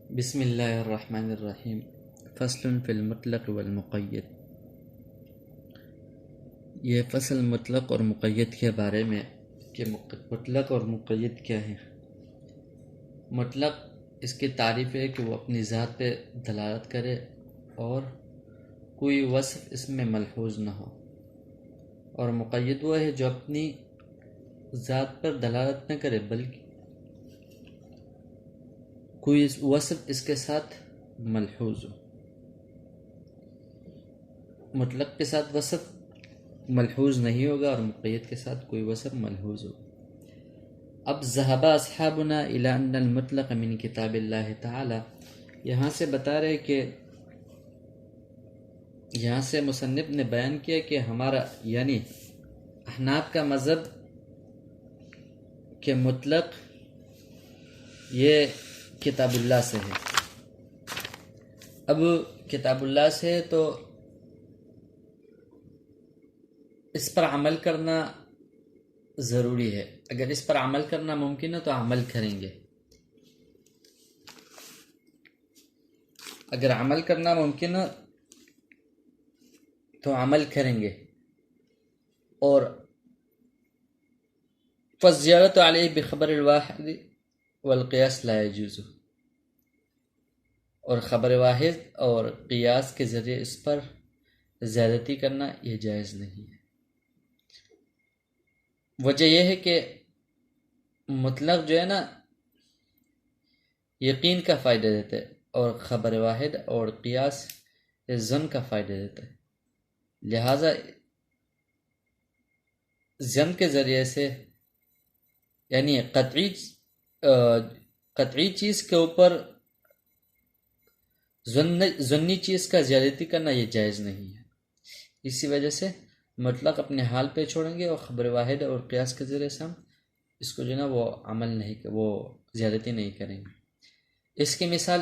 بسم اللہ الرحمن الرحیم۔ فصل فی المطلق والمقید۔ یہ فصل مطلق اور مقید کے بارے میں کہ مطلق اور مقید کیا ہے۔ مطلق اس کی تعریف ہے کہ وہ اپنی ذات پہ دلالت کرے اور کوئی وصف اس میں ملحوظ نہ ہو، اور مقید وہ ہے جو اپنی ذات پر دلالت نہ کرے بلکہ کوئی وصف اس کے ساتھ ملحوظ ہو۔ مطلق کے ساتھ وصف ملحوظ نہیں ہوگا اور مقید کے ساتھ کوئی وصف ملحوظ ہوگا۔ اب ذهب اصحابنا الى ان المطلق من کتاب اللہ تعالی، یہاں سے بتا رہے کہ یہاں سے مصنف نے بیان کیا کہ ہمارا یعنی احناف کا مذہب کہ مطلق یہ کتاب اللہ سے ہے۔ اب کتاب اللہ سے ہے تو اس پر عمل کرنا ضروری ہے۔ اگر اس پر عمل کرنا ممکن ہے تو عمل کریں گے، اگر عمل کرنا ممکن ہے تو عمل کریں گے۔ اور فالزیادۃ علیہ بخبر الواحد والقیاس لا یجوز، اور خبر واحد اور قیاس کے ذریعے اس پر زیادتی کرنا یہ جائز نہیں ہے۔ وجہ یہ ہے کہ مطلق جو ہے نا یقین کا فائدہ دیتا ہے، اور خبر واحد اور قیاس ظن کا فائدہ دیتا ہے، لہذا ظن کے ذریعے سے یعنی قطعی چیز کے اوپر ظنی چیز کا زیادتی کرنا یہ جائز نہیں ہے۔ اسی وجہ سے مطلق اپنے حال پہ چھوڑیں گے، اور خبر واحد اور قیاس کے ذریعے سے ہم اس کو جو ہے نا وہ عمل نہیں، وہ زیادتی نہیں کریں گے۔ اس کی مثال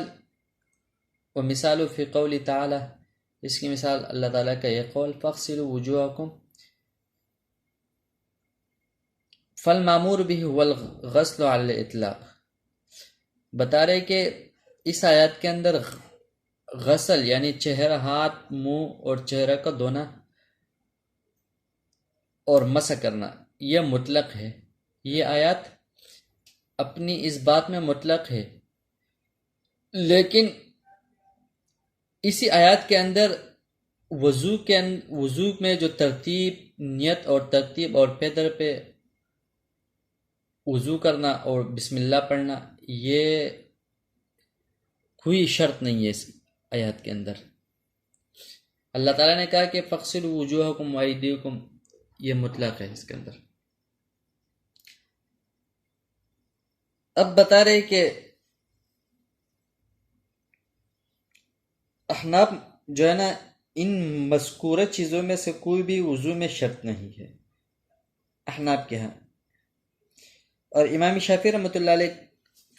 ومثال فی قول تعالی، اس کی مثال اللہ تعالیٰ کا یہ قول فاغسلوا وجوہکم، فالمامور به هو الغسل علی الاطلاق، بتا رہے کہ اس آیات کے اندر غسل یعنی چہرہ، ہاتھ، منہ اور چہرہ کا دھونا اور مسح کرنا یہ مطلق ہے۔ یہ آیات اپنی اس بات میں مطلق ہے، لیکن اسی آیات کے اندر وضو میں جو ترتیب، نیت اور ترتیب اور پیدر پہ وضو کرنا اور بسم اللہ پڑھنا یہ کوئی شرط نہیں ہے اس آیات کے اندر۔ اللہ تعالیٰ نے کہا کہ فاغسلوا وجوہکم وایدیکم، یہ مطلق ہے اس کے اندر۔ اب بتا رہے کہ احناف جو ہے نا ان مذکورہ چیزوں میں سے کوئی بھی وضو میں شرط نہیں ہے احناف کے ہاں، اور امام شافعی رحمۃ اللہ علیہ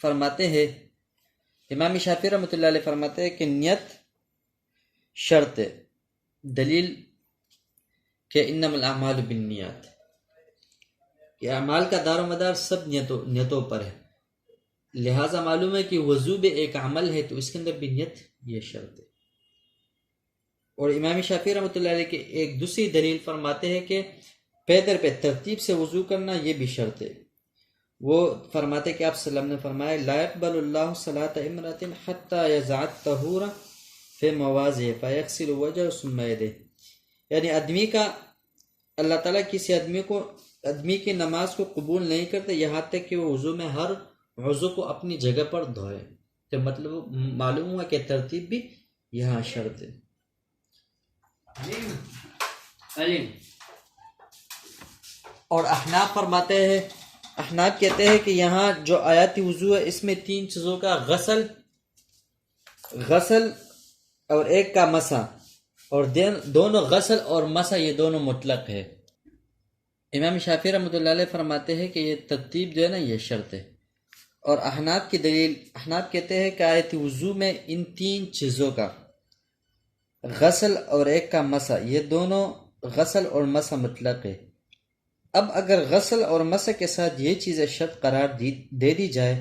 فرماتے ہیں کہ نیت شرط ہے۔ دلیل کہ انما الاعمال بالنیات، کہ اعمال کا دار و مدار سب نیتوں پر ہے، لہٰذا معلوم ہے کہ وضو بھی ایک عمل ہے تو اس کے اندر بھی نیت یہ شرط ہے۔ اور امام شافعی رحمۃ اللہ علیہ کے ایک دوسری دلیل فرماتے ہیں کہ پیدر پہ ترتیب سے وضو کرنا یہ بھی شرط ہے۔ وہ فرماتے کہ آپ صلی اللہ علیہ وسلم نے فرمایا لا يقبل اللہ صلاۃ امرأۃ حتی یضع الطہور فی مواضع فیغسل وجهه ثم یدیہ، یعنی اللہ تعالیٰ کسی آدمی کی نماز کو قبول نہیں کرتے یہاں تک کہ وہ وضو میں ہر عضو کو اپنی جگہ پر دھوئے۔ تو مطلب معلوم ہوا کہ ترتیب بھی یہاں شرط ہے۔ اور احناف کہتے ہیں کہ یہاں جو آیاتی وضو ہے اس میں تین چیزوں کا غسل اور ایک کا مسح، اور دونوں غسل اور مسح یہ دونوں مطلق ہے۔ امام شافعی رحمۃ اللہ علیہ فرماتے ہیں کہ یہ ترتیب جو ہے نا یہ شرط ہے۔ اور احناف کی دلیل، احناف کہتے ہیں کہ آیاتی وضو میں ان تین چیزوں کا غسل اور ایک کا مسح یہ دونوں غسل اور مسح مطلق ہے۔ اب اگر غسل اور مسح کے ساتھ یہ چیزیں شرط قرار دے دی جائے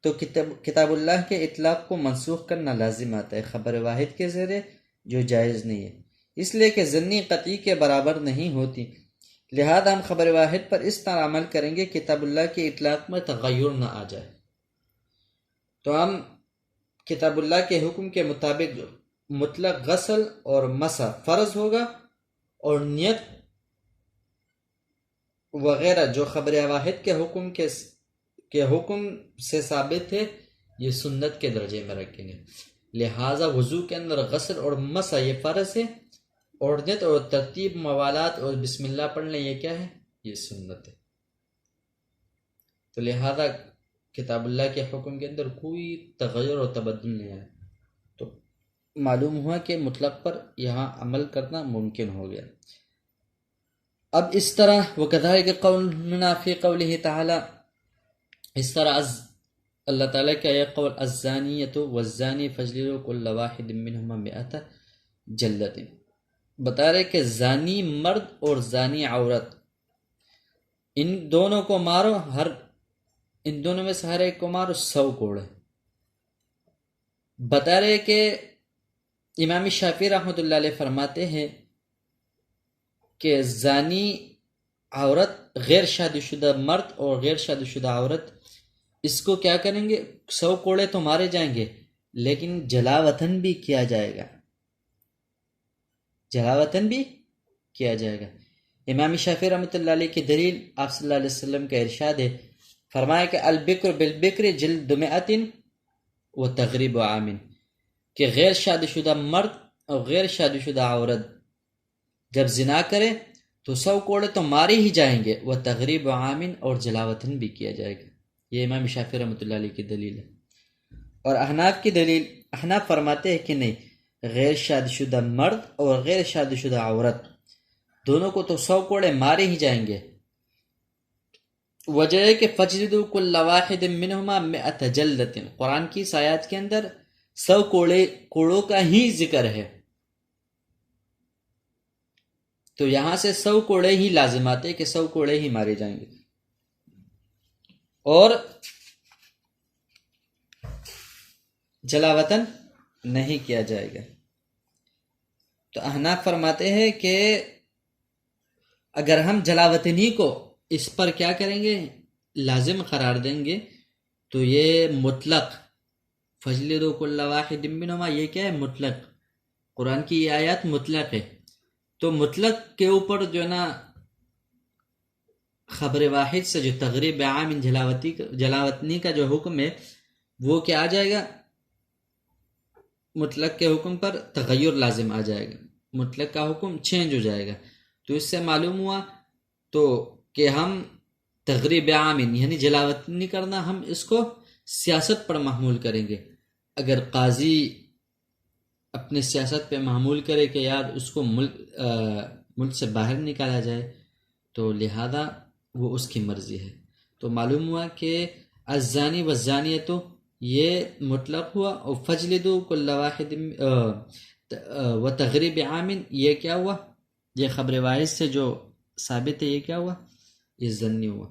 تو کتاب اللہ کے اطلاق کو منسوخ کرنا لازم آتا ہے خبر واحد کے ذریعے، جو جائز نہیں ہے، اس لیے کہ ظنی قطعی کے برابر نہیں ہوتی، لہذا ہم خبر واحد پر اس طرح عمل کریں گے کتاب اللہ کے اطلاق میں تغیر نہ آ جائے۔ تو ہم کتاب اللہ کے حکم کے مطابق مطلق غسل اور مسح فرض ہوگا، اور نیت وغیرہ جو خبر واحد کے حکم سے ثابت ہے، یہ سنت کے درجے میں رکھیں گے۔ لہٰذا وضو کے اندر غسل اور مسح یہ فرض ہے، اور نیت اور ترتیب موالات اور بسم اللہ پڑھنے یہ کیا ہے؟ یہ سنت ہے۔ تو لہذا کتاب اللہ کے حکم کے اندر کوئی تغیر اور تبدل نہیں ہے، تو معلوم ہوا کہ مطلق پر یہاں عمل کرنا ممکن ہو گیا۔ اب اس طرح وَكَذَلِكَ قَوْلُنَا فِي قَوْلِهِ تعالی، اس طرح اللہ تعالیٰ کا یہ قول الزانیۃ والزانی فاجلدوا کل واحد منہما مئۃ جلدۃ، بتا رہے کہ زانی مرد اور زانی عورت، ان دونوں کو مارو، ان دونوں میں سے ہر ایک کو مارو 100 کوڑے۔ بتا رہے کہ امام شافعی رحمۃ اللہ علیہ فرماتے ہیں کہ زانی عورت، غیر شادی شدہ مرد اور غیر شادی شدہ عورت، اس کو کیا کریں گے؟ 100 کوڑے تو مارے جائیں گے، لیکن جلا وطن بھی کیا جائے گا، جلا وطن بھی کیا جائے گا۔ امام شافعی رحمۃ اللہ علیہ کی دلیل آپ صلی اللہ علیہ وسلم کا ارشاد ہے، فرمایا کہ البکر بالبکر جلد 100 و تغریب عام، کہ غیر شادی شدہ مرد اور غیر شادی شدہ عورت جب زنا کرے تو 100 کوڑے تو مارے ہی جائیں گے، وہ تغریب عام، اور جلاوطن بھی کیا جائے گا۔ یہ امام شافعی رحمۃ اللہ علیہ کی دلیل ہے۔ اور احناف کی دلیل، احناف فرماتے ہیں کہ نہیں، غیر شادی شدہ مرد اور غیر شادی شدہ عورت دونوں کو تو 100 کوڑے مارے ہی جائیں گے۔ وجہ ہے کہ فَاجْلِدُوا كُلَّ وَاحِدٍ مِّنْهُمَا 100 جلدۃ، قرآن کی آیات کے اندر 100 کوڑوں کا ہی ذکر ہے، تو یہاں سے 100 کوڑے ہی لازم آتے کہ 100 کوڑے ہی مارے جائیں گے، اور جلا وطن نہیں کیا جائے گا۔ تو احناف فرماتے ہیں کہ اگر ہم جلا وطنی کو اس پر کیا کریں گے؟ لازم قرار دیں گے، تو یہ مطلق فَاجْلِدُوا كُلَّ وَاحِدٍ مِّنْهُمَا، یہ کیا ہے؟ مطلق، قرآن کی یہ آیات مطلق ہے، تو مطلق کے اوپر جو ہے نا خبر واحد سے جو تغریب عام جلاوطنی کا جو حکم ہے وہ کیا آ جائے گا؟ مطلق کے حکم پر تغیر لازم آ جائے گا، مطلق کا حکم چینج ہو جائے گا۔ تو اس سے معلوم ہوا تو کہ ہم تغریب عام یعنی جلاوطنی کرنا، ہم اس کو سیاست پر محمول کریں گے۔ اگر قاضی اپنے سیاست پہ معمول کرے کہ یار اس کو ملک سے باہر نکالا جائے، تو لہذا وہ اس کی مرضی ہے۔ تو معلوم ہوا کہ الزانی والزانیۃ یہ مطلق ہوا، اور فَاجْلِدُوا كُلَّ وَاحِدٍ و تغریب عام یہ کیا ہوا؟ یہ خبر واحد سے جو ثابت ہے، یہ کیا ہوا؟ یہ ظنی ہوا۔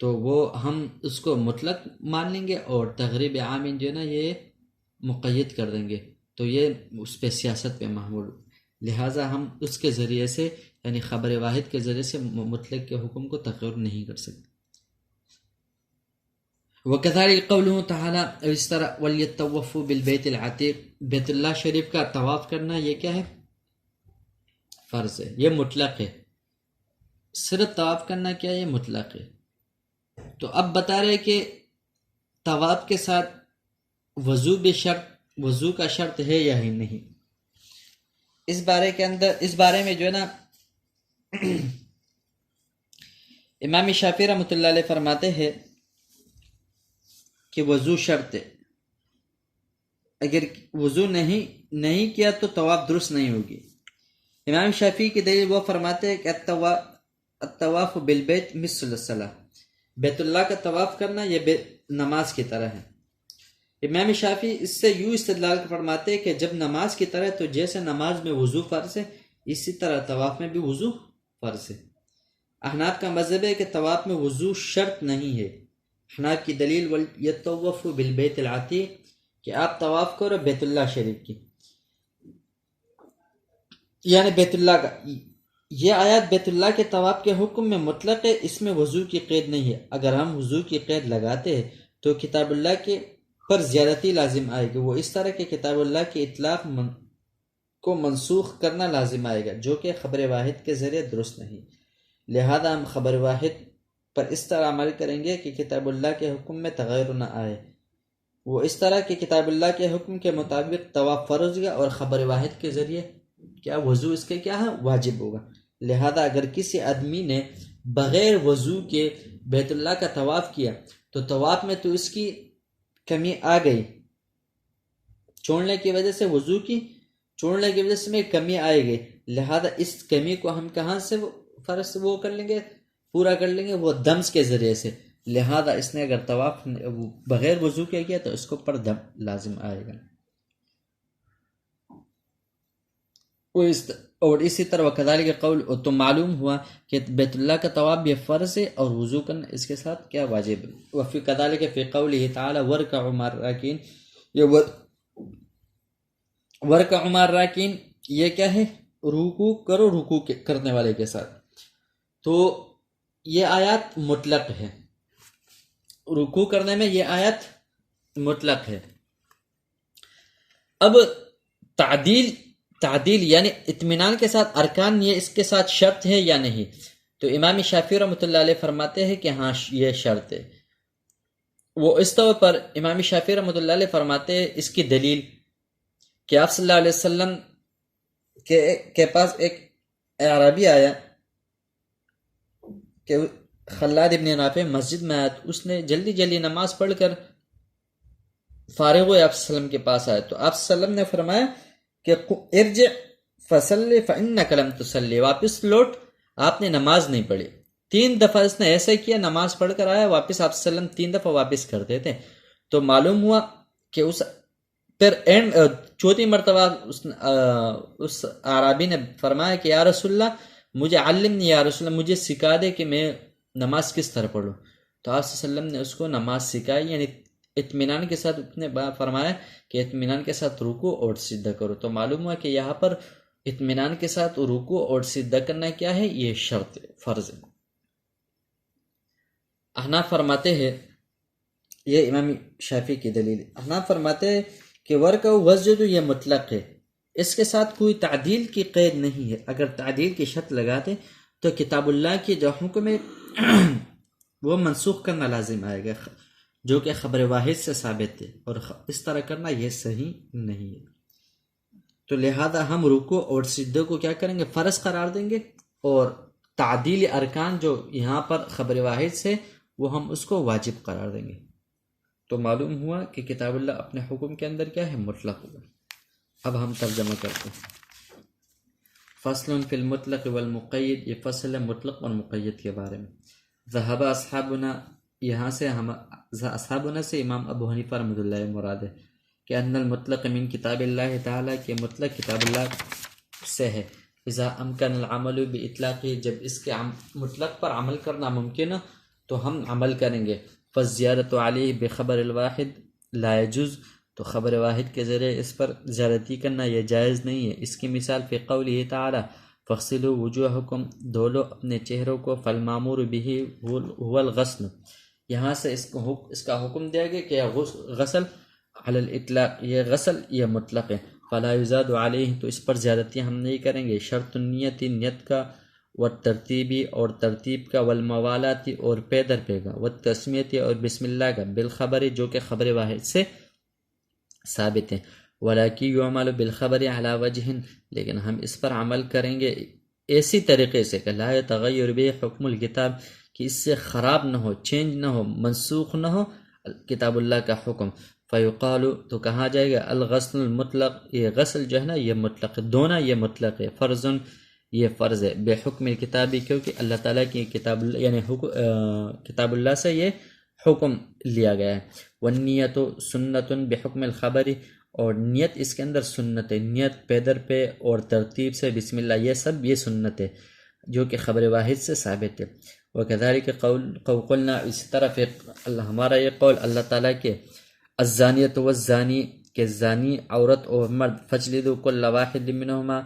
تو وہ ہم اس کو مطلق مان لیں گے، اور تغریب عام جو ہے نا یہ مقید کر دیں گے، تو یہ اس پہ سیاست پہ محمول، لہٰذا ہم اس کے ذریعے سے یعنی خبر واحد کے ذریعے سے مطلق کے حکم کو تغیر نہیں کر سکتے۔ وَكَذَلِكَ قَوْلُهُ تعالی، اس طرح وَلْيَطَّوَّفُوا بِالْبَيْتِ الْعَتِيقِ، بیت اللہ شریف کا طواف کرنا یہ کیا ہے؟ فرض ہے، یہ مطلق ہے۔ صرف طواف کرنا کیا ہے؟ یہ مطلق ہے۔ تو اب بتا رہے کہ طواف کے ساتھ وضو کا شرط ہے یا ہی نہیں۔ اس بارے میں جو ہے نا امام شافعی رحمۃ اللہ علیہ فرماتے ہیں کہ وضو شرط ہے، اگر وضو نہیں کیا تو طواف درست نہیں ہوگی۔ امام شافعی کی دلیل وہ فرماتے ہیں کہ الطواف بالبیت مثل الصلاۃ، بیت اللہ کا طواف کرنا یہ نماز کی طرح ہے۔ امام شافعی اس سے یوں استدلال فرماتے ہیں کہ جب نماز کی طرح، تو جیسے نماز میں وضو فرض ہے، اسی طرح طواف میں بھی وضو فرض ہے۔ احناف کا مذہب ہے کہ طواف میں وضو شرط نہیں ہے، حناف کی دلیل وَلْيَطَّوَّفُ بِالْبَيْتِ الْعَتِيقِ کہ آپ طواف کرو بیت اللہ شریف کی، یعنی بیت اللہ کا۔ یہ آیات بیت اللہ کے طواف کے حکم میں مطلق ہے، اس میں وضو کی قید نہیں ہے۔ اگر ہم وضو کی قید لگاتے ہیں تو کتاب اللہ کے پر زیادتی لازم آئے گی، وہ اس طرح کہ کتاب اللہ کی اطلاق کو منسوخ کرنا لازم آئے گا، جو کہ خبر واحد کے ذریعے درست نہیں۔ لہذا ہم خبر واحد پر اس طرح عمل کریں گے کہ کتاب اللہ کے حکم میں تغیر نہ آئے، وہ اس طرح کہ کتاب اللہ کے حکم کے مطابق طواف فرض ہوگا اور خبر واحد کے ذریعے کیا وضو اس کے کیا ہے واجب ہوگا۔ لہذا اگر کسی آدمی نے بغیر وضو کے بیت اللہ کا طواف کیا تو طواف میں تو اس کی کمی آ گئی، چھوڑنے کی وجہ سے وضو کی چھوڑنے کی وجہ سے میں کمی آئے گی، لہذا اس کمی کو ہم کہاں سے فرض وہ کر لیں گے، پورا کر لیں گے، وہ دمس کے ذریعے سے۔ لہذا اس نے اگر طواف بغیر وضو کے کیا تو اس کو پر دم لازم آئے گا۔ اور اسی طرح وکذالک قول، تو معلوم ہوا کہ بیت اللہ کا طواف یہ فرض ہے اور وضو کرنا اس کے ساتھ کیا واجب ہے۔ وفی کذالک فی قولہ تعالی وارکعوا مع الراکعین، یہ ورکعوا مع الراکعین یہ کیا ہے، رکوع کرو رکوع کرنے والے کے ساتھ، تو یہ آیات مطلق ہے، رکوع کرنے میں یہ آیت مطلق ہے۔ اب تعدیل یعنی اطمینان کے ساتھ ارکان، یہ اس کے ساتھ شرط ہے یا نہیں؟ تو امام شافعی رحمۃ اللہ علیہ فرماتے ہیں کہ ہاں یہ شرط ہے۔ وہ اس طور پر امام شافعی رحمۃ اللہ علیہ فرماتے ہیں، اس کی دلیل کہ آپ صلی اللہ علیہ وسلم کے پاس ایک اعرابی آیا کہ خلاد ابن نافع مسجد میں آیا، تو اس نے جلدی جلدی نماز پڑھ کر فارغ ہوئے آپ صلی اللہ علیہ وسلم کے پاس آئے، تو آپ صلی اللہ علیہ وسلم نے فرمایا کہ ارجع فصلی فانک لم تصلی، واپس لوٹ، آپ نے نماز نہیں پڑھی۔ 3 دفعہ اس نے ایسے کیا، نماز پڑھ کر آیا واپس، آپ صلی اللہ علیہ وسلم 3 دفعہ واپس کرتے تھے۔ تو معلوم ہوا کہ اس پھر چوتھی مرتبہ اس اعرابی نے فرمایا کہ یا رسول اللہ مجھے علمنی، یا رسول اللہ مجھے سکھا دے کہ میں نماز کس طرح پڑھوں۔ تو آپ صلی اللہ علیہ وسلم نے اس کو نماز سکھائی، یعنی اطمینان کے ساتھ اتنے فرمایا کہ اطمینان کے ساتھ رکوع اور سجدہ کرو۔ تو معلوم ہوا کہ یہاں پر اطمینان کے ساتھ رکوع اور سجدہ کرنا کیا ہے، یہ شرط فرض ہے۔ احناف فرماتے ہیں، یہ امام شافعی کی دلیل ہے، احناف فرماتے ہیں کہ ورکعوا واسجدوا یہ مطلق ہے، اس کے ساتھ کوئی تعدیل کی قید نہیں ہے۔ اگر تعدیل کی شرط لگاتے تو کتاب اللہ کی جو حکم ہے وہ منسوخ کرنا لازم آئے گا، جو کہ خبر واحد سے ثابت ہے، اور اس طرح کرنا یہ صحیح نہیں ہے۔ تو لہذا ہم رکوع اور سجدے کو کیا کریں گے، فرض قرار دیں گے، اور تعدیل ارکان جو یہاں پر خبر واحد سے وہ ہم اس کو واجب قرار دیں گے۔ تو معلوم ہوا کہ کتاب اللہ اپنے حکم کے اندر کیا ہے، مطلق ہوگا۔ اب ہم ترجمہ کرتے ہیں۔ فصل فی المطلق والمقید، یہ فصل ہے مطلق اور مقید کے بارے میں۔ ذهب اصحابنا، یہاں سے ہم اصحابنا سے امام ابو حنیفہ رحمۃ اللہ مراد ہے کہ ان المطلق من کتاب اللہ تعالیٰ، کہ مطلق کتاب اللہ سے ہے۔ اذا امکن العمل باطلاقہ، جب اس کے مطلق پر عمل کرنا ممکن ہے تو ہم عمل کریں گے۔ فالزیادۃ علیہ بخبر الواحد لا یجوز، تو خبر واحد کے ذریعے اس پر زیادتی کرنا یہ جائز نہیں ہے۔ اس کی مثال فی قولہ تعالی فاغسلوا وجوہکم، دھو لو اپنے چہروں کو، فالمامور بہ هو الغسل، یہاں سے اس کا حکم دیا گیا کہ غسل علی الاطلاق، یہ غسل یہ مطلق ہے۔ فلا یزاد علیہ، تو اس پر زیادتی ہم نہیں کریں گے۔ شرط النیت، نیت کا، والترتیبی اور ترتیب کا، والموالاتی اور پے در پے کا، والتسمیتی اور بسم اللہ کا، بالخبر جو کہ خبر واحد سے ثابت ہے۔ ولاکی یعمل بالخبر علی وجہ، لیکن ہم اس پر عمل کریں گے ایسی طریقے سے کہ لا یتغیر بہ حکم الکتاب، کہ اس سے خراب نہ ہو، چینج نہ ہو، منسوخ نہ ہو کتاب اللہ کا حکم۔ فیقال، تو کہا جائے گا الغسل المطلق، یہ غسل جو ہے نا یہ مطلق ہے، دھونا یہ مطلق ہے، فرض یہ فرض ہے، بے حکم الکتابی، کیونکہ اللہ تعالیٰ کی کتاب یعنی کتاب اللہ سے یہ حکم لیا گیا ہے۔ والنیت سنت بحکم الخبر، اور نیت اس کے اندر سنت ہے، نیت پے در پہ اور ترتیب سے، بسم اللہ، یہ سب یہ سنت ہے جو کہ خبر واحد سے ثابت ہے۔ وکذالک قلنا، اسی طرح ہمارا یہ قول اللہ تعالیٰ کے الزانیۃ والزانی کہ زانی عورت اور مرد فجلدوا کل واحد منہما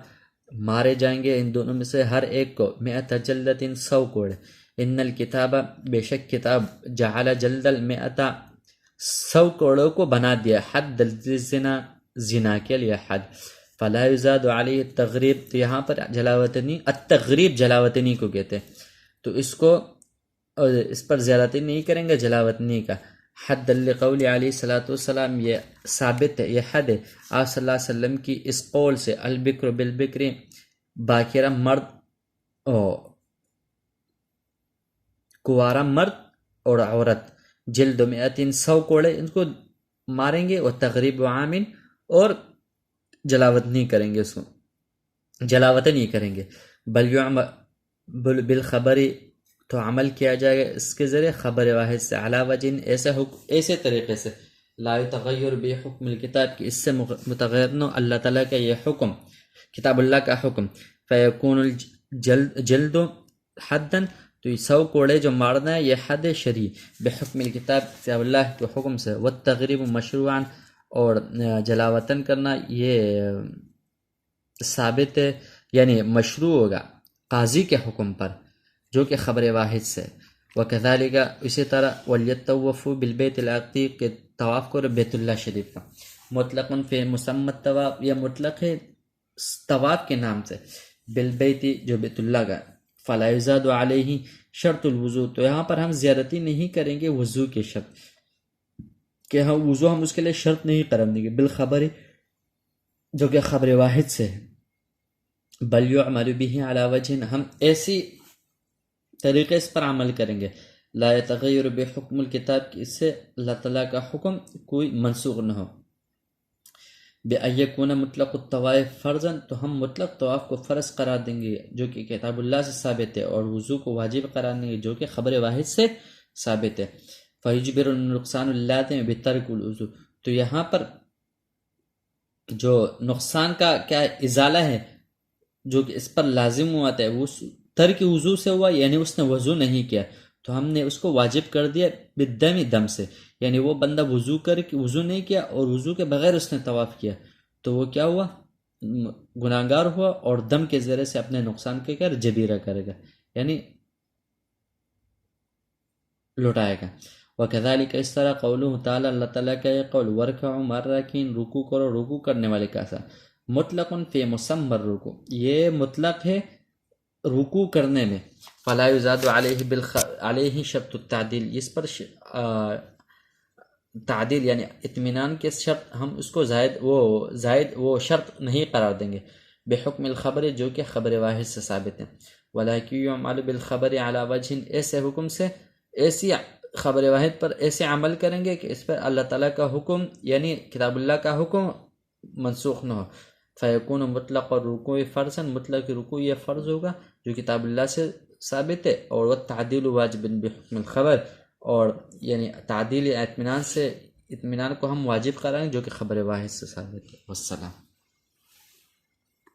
مارے جائیں گے ان دونوں میں سے ہر ایک کو 100 جلدۃ 100 کوڑ. ان الکتاب بے شک کتاب جعل جلد المئۃ 100 کوڑوں کو بنا دیا حد الزنا زنا کے لیے حد. فلا یزاد علیہ التغریب، تو یہاں پر جلاوطنی التغریب جلاوطنی کو کہتے ہیں، تو اس پر زیادتی نہیں کریں گے جلاوطنی کا. حد لقول علیہ الصلوۃ والسلام، یہ ثابت ہے، یہ حد ہے آپ صلی اللہ علیہ وسلم کی اس قول سے البکر بالبکر، باکرہ مرد اور کوارا مرد اور عورت جلد 100 کوڑے ان کو ماریں گے، اور تغریب عامن اور جلاوت نہیں کریں گے، اس کو جلاوت نہیں کریں گے. بل یعمل بالخبری، تو عمل کیا جائے گا اس کے ذریعے خبر واحد سے، علی وجہ ایسے طریقے سے لا یتغیر بحکم الکتاب، کہ اس سے متغیر نہ اللہ تعالیٰ کا یہ حکم، کتاب اللہ کا حکم. فیکون الجلد حدا، تو یہ 100 کوڑے جو مارنا ہے یہ حد شرعی بحکم الکتاب، کتاب اللہ کے حکم سے. والتغریب مشروعا، اور جلاوطن کرنا یہ ثابت ہے، یعنی مشروع ہوگا قاضی کے حکم پر جو کہ خبر واحد سے. وکذالک، اسی طرح ولیطوفوا بالبیت العتیق، کے طواف کرو بیت اللہ شریف کا. مطلق فی مسمى الطواف، یہ مطلق ہے طواف کے نام سے، بالبیت جو بیت اللہ کا. فلا یزاد علیہ شرط الوضو، تو یہاں پر ہم زیادتی نہیں کریں گے وضو کے شرط، کہ ہم وضو اس کے لیے شرط نہیں قرار دیں گے، بالخبر جو کہ خبر واحد سے ہے. بل یعمل به علی وجہ، ہم ایسی طریقے اس پر عمل کریں گے لا یتغیر بحکم الکتاب، کہ اس سے اللہ تعالیٰ کا حکم کوئی منسوخ نہ ہو. بأن یکون مطلق الطواف فرضا، تو ہم مطلق طواف کو فرض قرار دیں گے جو کہ کتاب اللہ سے ثابت ہے، اور وضو کو واجب قرار دیں گے جو کہ خبر واحد سے ثابت ہے. فیجبر النقصان اللازم بترک الوضو، تو یہاں پر جو نقصان کا کیا ازالہ ہے جو کہ اس پر لازم ہوا ہے وہ ترک وضو سے ہوا، یعنی اس نے وضو نہیں کیا تو ہم نے اس کو واجب کر دیا بالدم، دم سے، یعنی وہ بندہ وضو نہیں کیا اور وضو کے بغیر اس نے طواف کیا تو وہ کیا ہوا، گناہگار ہوا، اور دم کے ذریعے سے اپنے نقصان کے کر جبیرہ کرے گا، یعنی لوٹائے گا. وکذالک، اس طرح قولہ تعالی، اللہ تعالیٰ کا یہ قول ورکعوا مع الراکعین، رکوع کرو رکوع کرنے والے کا ساتھ. مطلق فی مسمى الرکوع، یہ مطلق ہے رکوع کرنے میں. فلا یزاد علیہ شرط التعدیل، اس پر تعدیل یعنی اطمینان کے شرط ہم اس کو زائد وہ شرط نہیں قرار دیں گے بحکم الخبر جو کہ خبر واحد سے ثابت ہے. ولکن یعمل بالخبر علی وجہ، ایسے حکم سے، ایسی خبر واحد پر ایسے عمل کریں گے کہ اس پر اللہ تعالیٰ کا حکم یعنی کتاب اللہ کا حکم منسوخ نہ ہو. فیکون مطلق الرکوع فرضا، مطلق رکوع یہ فرض ہوگا جو کتاب اللہ سے ثابت ہے. اور والتعدیل واجب بحکم الخبر، اور یعنی تعدیل اطمینان سے، اطمینان کو ہم واجب قرار دیں جو کہ خبر واحد سے ثابت ہے. والسلام.